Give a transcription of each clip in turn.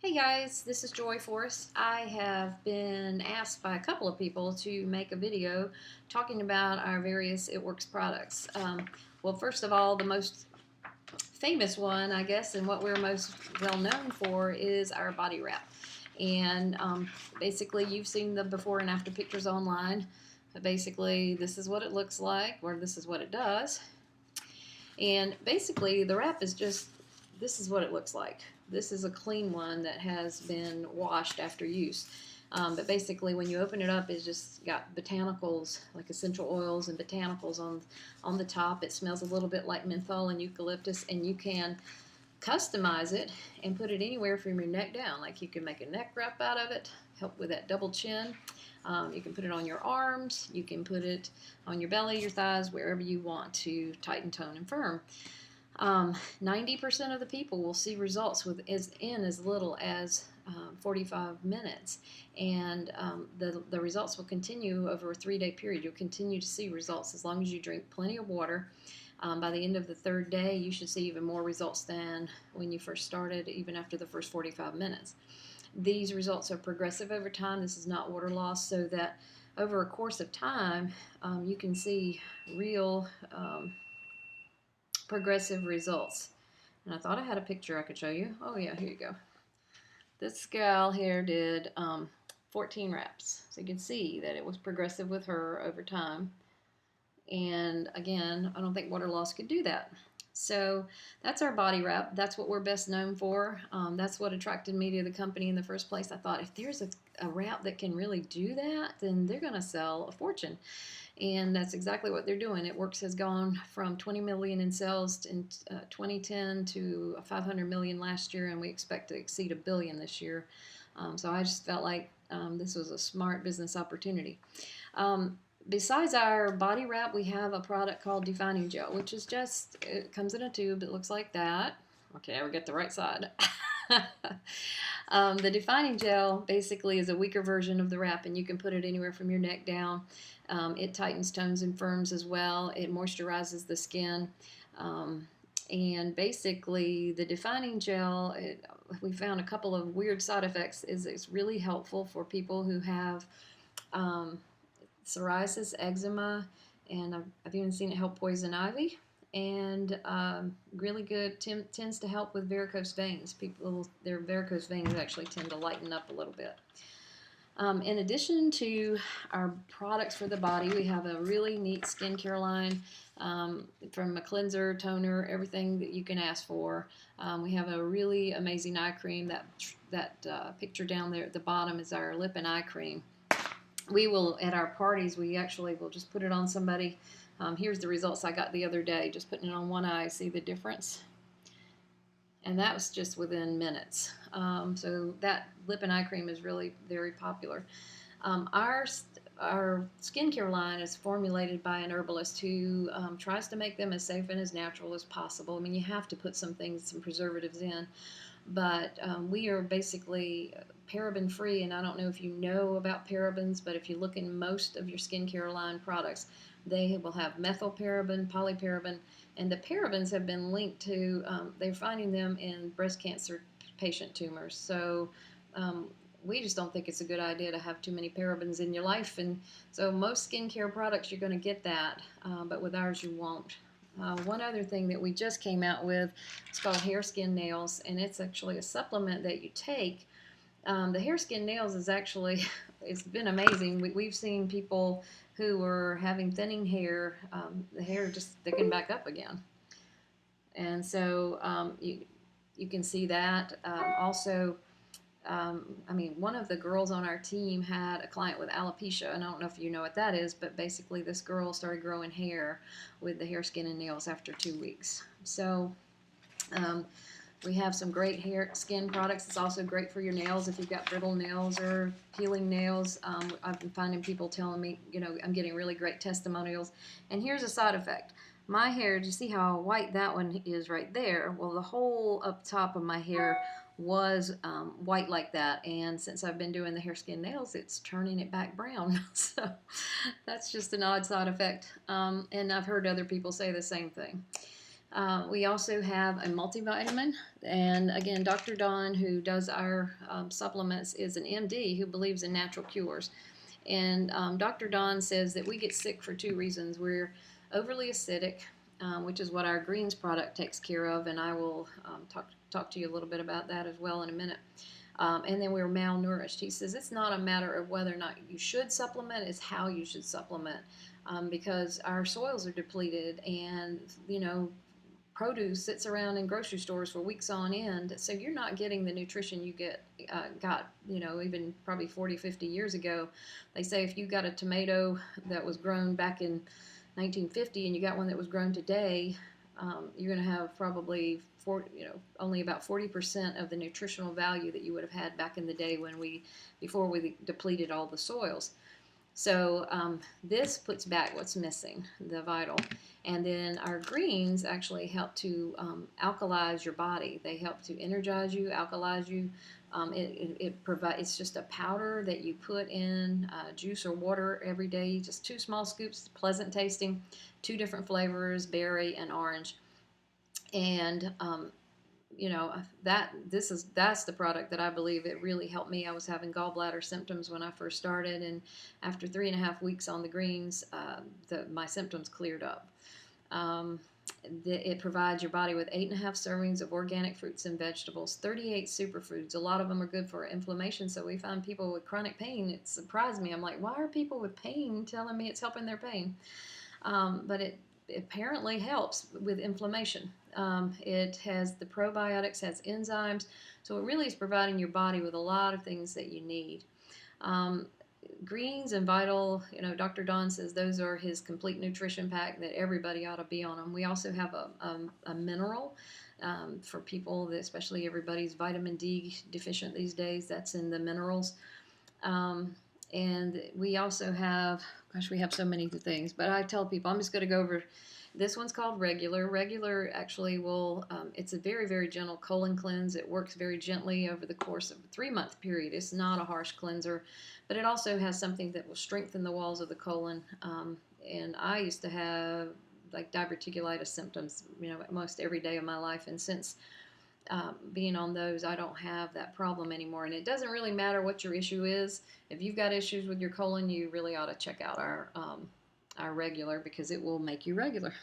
Hey guys, this is Joy Forrest. I have been asked by a couple of people to make a video talking about our various It Works products. Well, first of all, the most famous one, I guess, and what we're most well known for is our body wrap. And basically, you've seen the before and after pictures online. Basically, this is what it looks like, or this is what it does. And basically, the wrap is just, this is what it looks like. This is a clean one that has been washed after use. But basically, when you open it up, it's just got botanicals, like essential oils and botanicals on the top. It smells a little bit like menthol and eucalyptus, and you can customize it and put it anywhere from your neck down. Like you can make a neck wrap out of it, help with that double chin. You can put it on your arms, you can put it on your belly, your thighs, wherever you want to tighten, tone, and firm. 90% of the people will see results in as little as 45 minutes, and the results will continue over a 3-day period. You'll continue to see results as long as you drink plenty of water. By the end of the 3rd day, you should see even more results than when you first started, even after the first 45 minutes. These results are progressive over time. This is not water loss, so that over a course of time, you can see real progressive results. And I thought I had a picture I could show you. Oh yeah, here you go. This gal here did 14 wraps. So you can see that it was progressive with her over time. And again, I don't think water loss could do that. So that's our body wrap. That's what we're best known for. That's what attracted me to the company in the first place. I thought if there's a wrap that can really do that, then they're going to sell a fortune. And that's exactly what they're doing. It Works has gone from 20 million in sales in 2010 to 500 million last year, and we expect to exceed $1 billion this year. So I just felt like this was a smart business opportunity. Besides our body wrap, we have a product called Defining Gel, which is just, it comes in a tube. It looks like that. Okay, I get the right side. The Defining Gel basically is a weaker version of the wrap, and you can put it anywhere from your neck down. It tightens, tones, and firms as well. It moisturizes the skin. And basically, the Defining Gel, we found a couple of weird side effects. It's really helpful for people who have psoriasis, eczema, and I've even seen it help poison ivy. And really good, tends to help with varicose veins. People, their varicose veins actually tend to lighten up a little bit. In addition to our products for the body, we have a really neat skincare line, from a cleanser, toner, everything that you can ask for. We have a really amazing eye cream. That picture down there at the bottom is our lip and eye cream. We will, at our parties, we actually will just put it on somebody. Here's the results I got the other day, just putting it on one eye. See the difference? And that was just within minutes. So that lip and eye cream is really very popular. Our skincare line is formulated by an herbalist who tries to make them as safe and as natural as possible. I mean, you have to put some preservatives in, but we are basically paraben free, and I don't know if you know about parabens, but if you look in most of your skincare line products, they will have methylparaben, polyparaben, and the parabens have been linked to, they're finding them in breast cancer patient tumors. So we just don't think it's a good idea to have too many parabens in your life, and so most skincare products you're going to get that, but with ours you won't. One other thing that we just came out with, it's called Hair Skin Nails, and it's actually a supplement that you take. The Hair Skin Nails is actually, it's been amazing. We've seen people who were having thinning hair, the hair just thickened back up again. And so you can see that. Also, I mean, one of the girls on our team had a client with alopecia, and I don't know if you know what that is, but basically this girl started growing hair with the Hair Skin and Nails after 2 weeks. So we have some great hair skin products. It's also great for your nails if you've got brittle nails or peeling nails. I've been finding people telling me, you know, I'm getting really great testimonials. And here's a side effect. My hair, do you see how white that one is right there? Well, the whole up top of my hair was white like that, and since I've been doing the Hair Skin Nails, it's turning it back brown. So that's just an odd side effect, and I've heard other people say the same thing. We also have a multivitamin, and again, Dr. Don, who does our supplements, is an MD who believes in natural cures. And Dr. Don says that we get sick for two reasons. We're overly acidic, which is what our greens product takes care of, and I will talk to you a little bit about that as well in a minute. And then we're malnourished. He says it's not a matter of whether or not you should supplement, it's how you should supplement. Because our soils are depleted, and produce sits around in grocery stores for weeks on end, so you're not getting the nutrition you got even probably 40, 50 years ago. They say if you got a tomato that was grown back in 1950 and you got one that was grown today, you're going to have probably only about 40% of the nutritional value that you would have had back in the day before we depleted all the soils. So this puts back what's missing, the vital. And then our greens actually help to alkalize your body. They help to energize you, alkalize you. It's just a powder that you put in juice or water every day, just 2 small scoops, pleasant tasting, 2 different flavors, berry and orange. And that's the product that I believe it really helped me. I was having gallbladder symptoms when I first started, and after 3.5 weeks on the greens, my symptoms cleared up. It provides your body with 8.5 servings of organic fruits and vegetables, 38 superfoods. A lot of them are good for inflammation, so we find people with chronic pain. It surprised me. I'm like, why are people with pain telling me it's helping their pain? But it apparently helps with inflammation. It has the probiotics, has enzymes, so it really is providing your body with a lot of things that you need. Greens and Vital, Dr. Don says those are his complete nutrition pack, that everybody ought to be on them. We also have a mineral for people, especially everybody's vitamin D deficient these days. That's in the minerals. And we also have, we have so many things, but I tell people, I'm just going to go over, this one's called Regular. Regular actually it's a very, very gentle colon cleanse. It works very gently over the course of a 3-month period. It's not a harsh cleanser, but it also has something that will strengthen the walls of the colon. And I used to have like diverticulitis symptoms, most every day of my life. And since being on those, I don't have that problem anymore. And it doesn't really matter what your issue is. If you've got issues with your colon, you really ought to check out our Regular, because it will make you regular.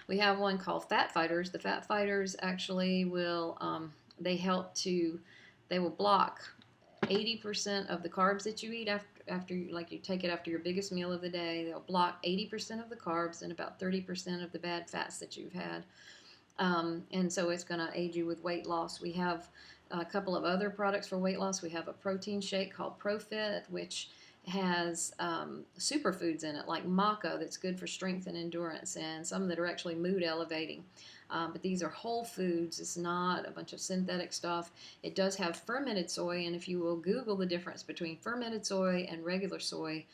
We have one called Fat Fighters. The Fat Fighters actually will they will block 80% of the carbs that you eat after you take it after your biggest meal of the day. They'll block 80% of the carbs and about 30% of the bad fats that you've had. And so it's going to aid you with weight loss. We have a couple of other products for weight loss. We have a protein shake called ProFit, which has superfoods in it, like maca, that's good for strength and endurance, and some that are actually mood elevating. But these are whole foods. It's not a bunch of synthetic stuff. It does have fermented soy, and if you will Google the difference between fermented soy and regular soy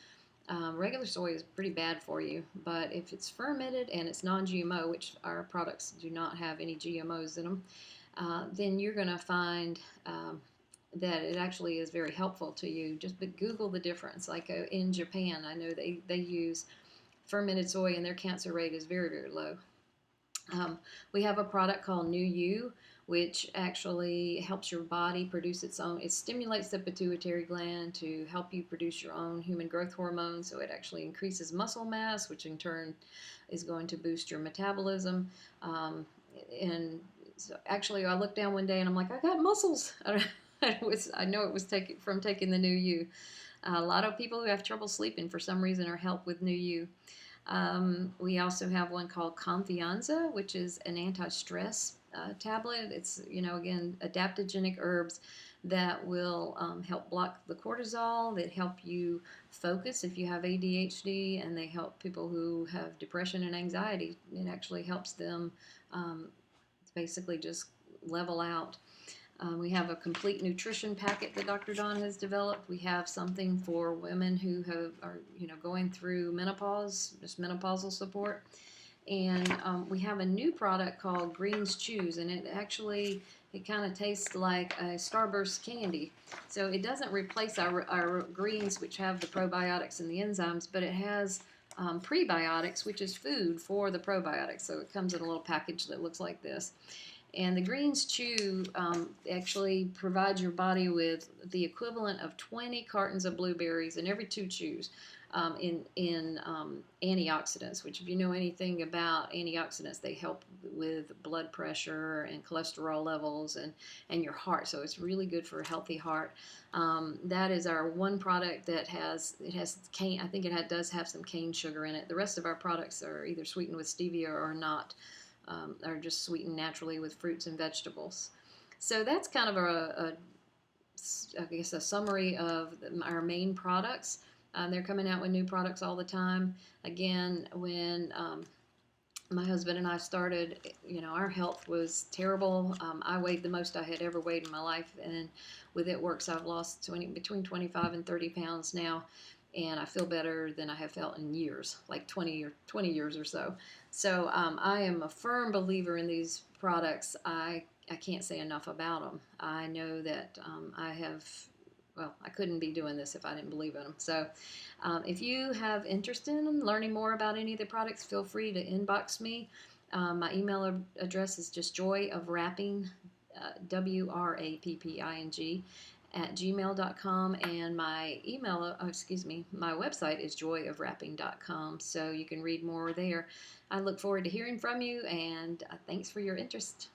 is pretty bad for you. But if it's fermented and it's non-GMO, which our products do not have any GMOs in them, then you're going to find that it actually is very helpful to you. Just Google the difference. Like in Japan, I know they use fermented soy, and their cancer rate is very, very low. We have a product called New You, which actually helps your body produce its own. It stimulates the pituitary gland to help you produce your own human growth hormone, so it actually increases muscle mass, which in turn is going to boost your metabolism. And so actually, I looked down one day and I'm like, I got muscles. I know it was from taking the New You. A lot of people who have trouble sleeping for some reason are helped with New You. We also have one called Confianza, which is an anti-stress tablet. It's, again, adaptogenic herbs that will help block the cortisol, that help you focus if you have ADHD, and they help people who have depression and anxiety. It actually helps them basically just level out. We have a complete nutrition packet that Dr. Don has developed. We have something for women who are going through menopause, just menopausal support. And we have a new product called Greens Chews, and it kind of tastes like a Starburst candy. So it doesn't replace our greens, which have the probiotics and the enzymes, but it has prebiotics, which is food for the probiotics. So it comes in a little package that looks like this. And the Greens Chew actually provides your body with the equivalent of 20 cartons of blueberries in every 2 chews in antioxidants, which if you know anything about antioxidants, they help with blood pressure and cholesterol levels and your heart. So it's really good for a healthy heart. That is our one product that has cane. I think does have some cane sugar in it. The rest of our products are either sweetened with stevia or not. Are just sweetened naturally with fruits and vegetables. So that's kind of I guess, a summary of our main products. They're coming out with new products all the time. Again, when my husband and I started, our health was terrible. I weighed the most I had ever weighed in my life, and with It Works, I've lost between 25 and 30 pounds now, and I feel better than I have felt in years, like 20 years or so. So I am a firm believer in these products. I can't say enough about them. I know that I couldn't be doing this if I didn't believe in them. So if you have interest in learning more about any of the products, feel free to inbox me. My email address is just joyofwrapping, WRAPPING, at gmail.com, and my my website is joyofwrapping.com, so you can read more there. I look forward to hearing from you, and thanks for your interest.